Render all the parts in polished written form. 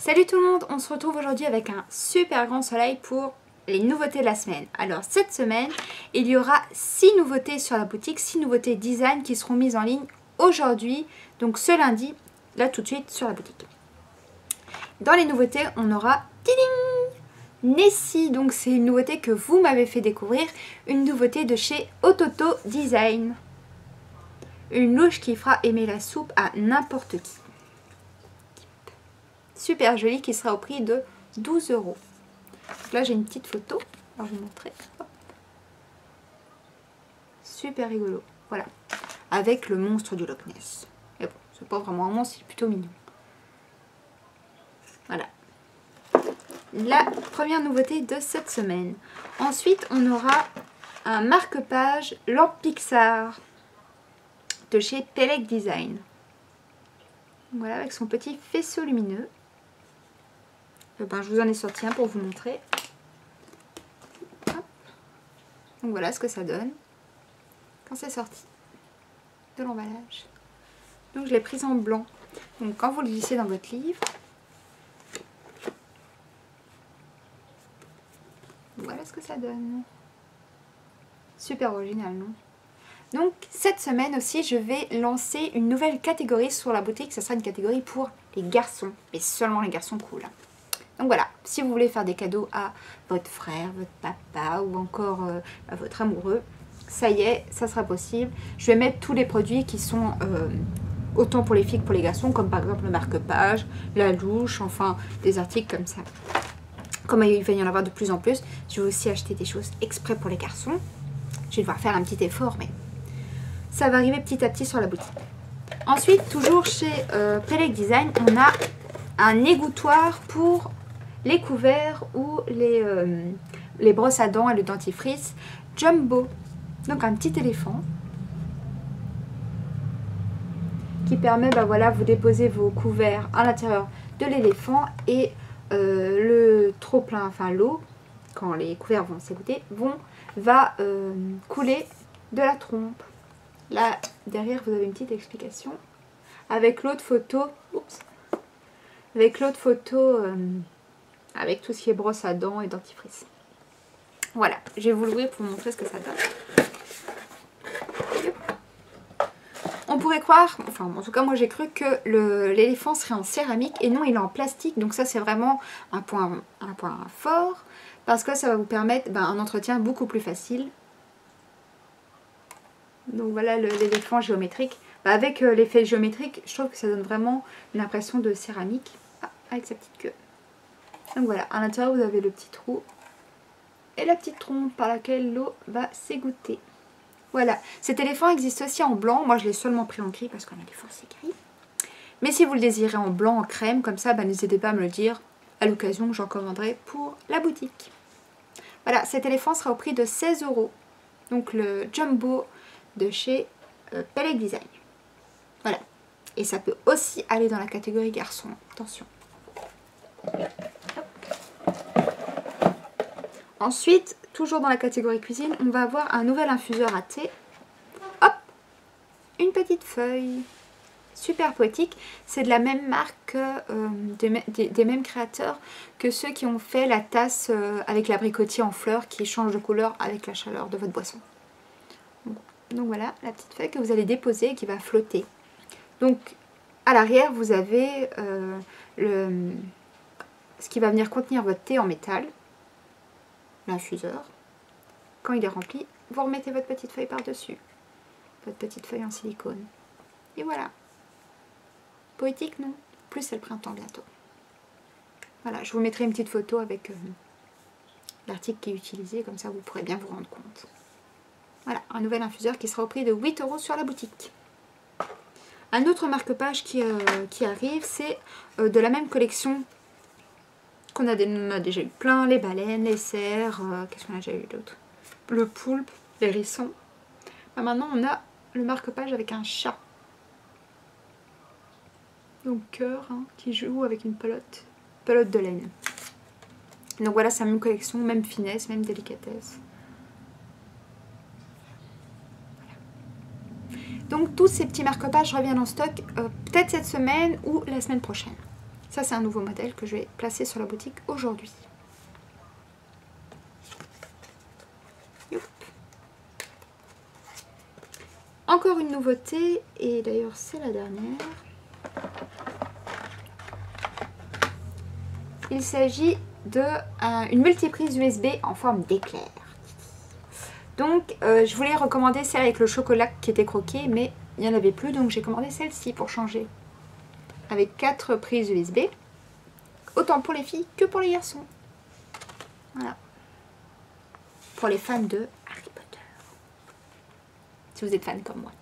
Salut tout le monde, on se retrouve aujourd'hui avec un super grand soleil pour les nouveautés de la semaine. Alors cette semaine, il y aura 6 nouveautés sur la boutique, 6 nouveautés design qui seront mises en ligne aujourd'hui, donc ce lundi, là tout de suite sur la boutique. Dans les nouveautés, on aura Nessie, donc c'est une nouveauté que vous m'avez fait découvrir, une nouveauté de chez Ototo Design. Une louche qui fera aimer la soupe à n'importe qui. Super jolie qui sera au prix de 12 €. Donc là j'ai une petite photo, alors je vais vous montrer. Hop. Super rigolo, voilà. Avec le monstre du Loch Ness. Et bon, c'est pas vraiment un monstre, c'est plutôt mignon. Voilà. La première nouveauté de cette semaine. Ensuite on aura un marque-page lampe Pixar de chez Peleg Design. Voilà, avec son petit faisceau lumineux. Je vous en ai sorti un pour vous montrer. Hop. Donc voilà ce que ça donne quand c'est sorti de l'emballage. Donc je l'ai prise en blanc. Donc quand vous le glissez dans votre livre, voilà ce que ça donne. Super original, non? Donc cette semaine aussi je vais lancer une nouvelle catégorie sur la boutique. Ça sera une catégorie pour les garçons, mais seulement les garçons cool. Donc voilà, si vous voulez faire des cadeaux à votre frère, votre papa ou encore à votre amoureux, ça y est, ça sera possible. Je vais mettre tous les produits qui sont autant pour les filles que pour les garçons, comme par exemple le marque-page, la louche, enfin des articles comme ça. Comme il va y en avoir de plus en plus, je vais aussi acheter des choses exprès pour les garçons. Je vais devoir faire un petit effort, mais ça va arriver petit à petit sur la boutique. Ensuite, toujours chez Peleg Design, on a un égouttoir pour les couverts ou les brosses à dents et le dentifrice Jumbo. Donc un petit éléphant qui permet, voilà, vous déposez vos couverts à l'intérieur de l'éléphant et le trop plein, enfin l'eau, quand les couverts vont s'égoutter, va couler de la trompe. Là derrière vous avez une petite explication avec l'autre photo. Oups. Avec l'autre photo, avec tout ce qui est brosse à dents et dentifrice. Voilà, je vais vous l'ouvrir pour vous montrer ce que ça donne. On pourrait croire, enfin en tout cas moi j'ai cru que l'éléphant serait en céramique et non il est en plastique. Donc ça c'est vraiment un point fort parce que ça va vous permettre un entretien beaucoup plus facile. Donc voilà l'éléphant géométrique. Avec l'effet géométrique, je trouve que ça donne vraiment une impression de céramique. Avec sa petite queue. Donc voilà, à l'intérieur vous avez le petit trou et la petite trompe par laquelle l'eau va s'égoutter. Voilà, cet éléphant existe aussi en blanc. Moi je l'ai seulement pris en gris parce qu'un éléphant c'est gris. Mais si vous le désirez en blanc, en crème, comme ça, n'hésitez pas à me le dire. À l'occasion, j'en commanderai pour la boutique. Voilà, cet éléphant sera au prix de 16 €. Donc le Jumbo de chez Peleg Design. Voilà. Et ça peut aussi aller dans la catégorie garçon. Attention. Ensuite, toujours dans la catégorie cuisine, on va avoir un nouvel infuseur à thé. Hop, une petite feuille. Super poétique. C'est de la même marque, des mêmes créateurs que ceux qui ont fait la tasse avec l'abricotier en fleurs qui change de couleur avec la chaleur de votre boisson. Donc voilà, la petite feuille que vous allez déposer et qui va flotter. Donc à l'arrière, vous avez ce qui va venir contenir votre thé en métal, l'infuseur. Quand il est rempli, vous remettez votre petite feuille par-dessus, votre petite feuille en silicone. Et voilà. Poétique, non? Plus c'est le printemps bientôt. Voilà, je vous mettrai une petite photo avec l'article qui est utilisé, comme ça vous pourrez bien vous rendre compte. Voilà, un nouvel infuseur qui sera au prix de 8 € sur la boutique. Un autre marque-page qui arrive, c'est de la même collection qu'on a déjà eu plein, les baleines, les cerfs, qu'est-ce qu'on a déjà eu d'autre? Le poulpe, les hérissons. Maintenant on a le marque-page avec un chat. Donc cœur, qui joue avec une pelote de laine. Donc voilà, c'est la même collection, même finesse, même délicatesse. Donc tous ces petits marque-pages reviennent en stock peut-être cette semaine ou la semaine prochaine. Ça c'est un nouveau modèle que je vais placer sur la boutique aujourd'hui. Encore une nouveauté, et d'ailleurs c'est la dernière. Il s'agit d'une multiprise USB en forme d'éclair. Donc je voulais recommander celle avec le chocolat qui était croqué, mais il n'y en avait plus, donc j'ai commandé celle-ci pour changer. Avec 4 prises USB, autant pour les filles que pour les garçons. Voilà. Pour les fans de Harry Potter. Si vous êtes fan comme moi.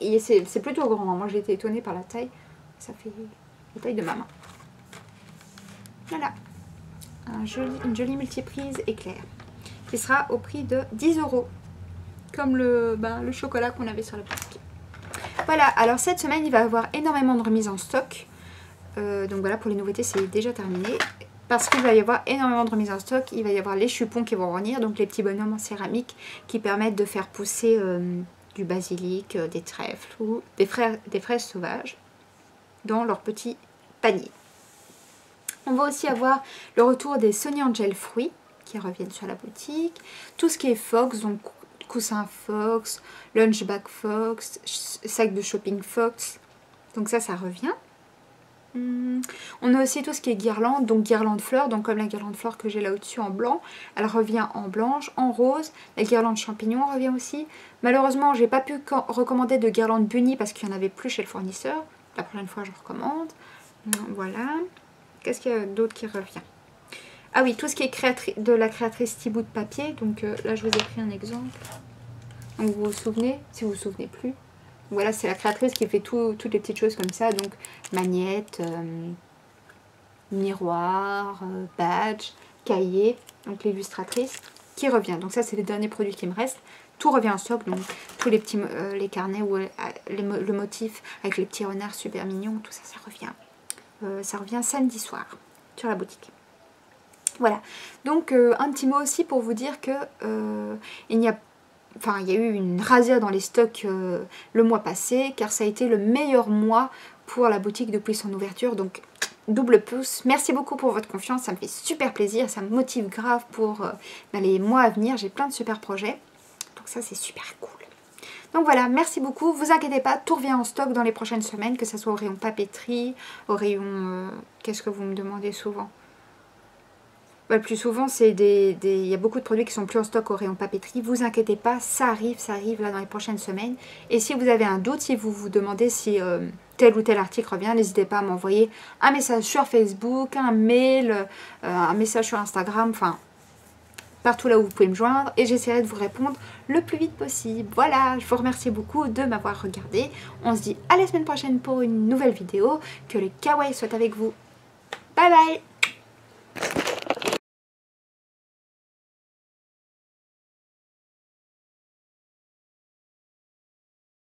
Et c'est plutôt grand. Moi j'ai été étonnée par la taille. Ça fait la taille de ma main. Voilà. Une jolie multiprise éclair. Qui sera au prix de 10 €. Comme le chocolat qu'on avait sur la boutique. Voilà, alors cette semaine il va y avoir énormément de remises en stock. Donc voilà, pour les nouveautés c'est déjà terminé. Parce qu'il va y avoir énormément de remises en stock. Il va y avoir les chupons qui vont revenir. Donc les petits bonhommes en céramique qui permettent de faire pousser du basilic, des trèfles ou des fraises sauvages dans leur petit panier. On va aussi avoir le retour des Sonny Angel fruits qui reviennent sur la boutique. Tout ce qui est Fox, donc coussin Fox, lunch bag Fox, sac de shopping Fox. Donc ça revient. On a aussi tout ce qui est guirlande, donc guirlande fleurs, donc comme la guirlande fleurs que j'ai là au-dessus en blanc, elle revient en blanche, en rose, la guirlande champignon revient aussi. Malheureusement j'ai pas pu recommander de guirlande bunny parce qu'il n'y en avait plus chez le fournisseur, la prochaine fois je recommande. Voilà, qu'est-ce qu'il y a d'autre qui revient? Ah oui, tout ce qui est de la créatrice petit bout de papier, donc là je vous ai pris un exemple, donc vous vous souvenez, si vous vous souvenez plus. Voilà, c'est la créatrice qui fait toutes les petites choses comme ça, donc magnettes, miroir, badge, cahier, donc l'illustratrice qui revient. Donc ça c'est les derniers produits qui me restent. Tout revient en stock, donc tous les petits les carnets ou le motif avec les petits renards super mignons, tout ça, ça revient. Ça revient samedi soir sur la boutique. Voilà, donc un petit mot aussi pour vous dire que il y a eu une rasure dans les stocks le mois passé, car ça a été le meilleur mois pour la boutique depuis son ouverture, donc double pouce. Merci beaucoup pour votre confiance, ça me fait super plaisir, ça me motive grave pour les mois à venir, j'ai plein de super projets, donc ça c'est super cool. Donc voilà, merci beaucoup, vous inquiétez pas, tout revient en stock dans les prochaines semaines, que ce soit au rayon papeterie, au rayon... qu'est-ce que vous me demandez souvent? Le plus souvent, il y a beaucoup de produits qui sont plus en stock au rayon papeterie. Vous inquiétez pas, ça arrive là dans les prochaines semaines. Et si vous avez un doute, si vous vous demandez si tel ou tel article revient, n'hésitez pas à m'envoyer un message sur Facebook, un mail, un message sur Instagram, enfin partout là où vous pouvez me joindre. Et j'essaierai de vous répondre le plus vite possible. Voilà, je vous remercie beaucoup de m'avoir regardé. On se dit à la semaine prochaine pour une nouvelle vidéo. Que les kawaii soient avec vous. Bye bye!